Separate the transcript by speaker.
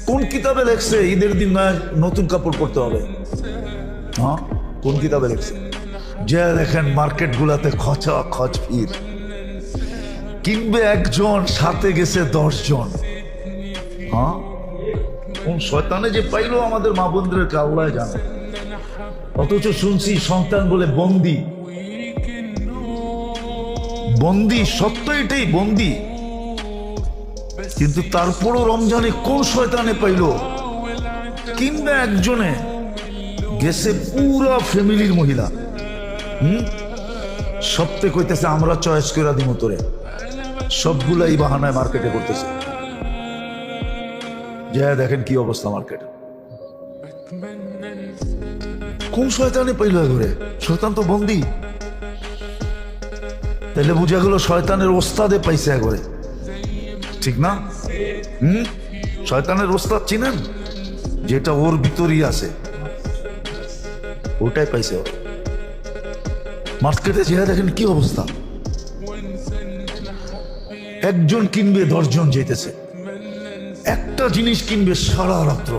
Speaker 1: কোন কিতাবে লেখছে ঈদের দিন নতুন কাপড় পরতে হবে? হ্যাঁ, কোন কিতাবে লেখছে? যে দেখেন মার্কেট গুলাতে খচা খচ ভিড়, কিনবে একজন, সাথে গেছে 10 জন। হ্যাঁ, কোন শয়তানে যে পাইলো আমাদের মা বোনদেরকে আল্লাহ জানে। অথচ শুনছি সন্তান বলে বন্দি, বন্দি, সত্য এটাই বন্দি। কিন্তু তারপরও রমজানে কোন শয়তানে পাইলো, কিংবা একজনে গেছে পুরা ফ্যামিলির মহিলা। সপ্তাহে কইতেছে আমরা চয়েস করে দিব তোরে, সবগুলাই বাহানায় মার্কেটে করতেছে। যা দেখেন কি অবস্থা মার্কেটে। কোন শয়তানে পাইল ঘুরে? শয়তান তো বন্দি। তাহলে বুঝা গেল শয়তানের ওস্তাদে পাইছে ঘরে, ঠিক না? শয়তানের ওস্তাদ চিনেন? যেটা ওর ভিতরই আছে, ওটাই পাইছে ওর। মার্কেটে যেটা দেখেন কি অবস্থা, একজন কিনবে 10 জন যেতেছে, একটা জিনিস কিনবে সারা রাত্র।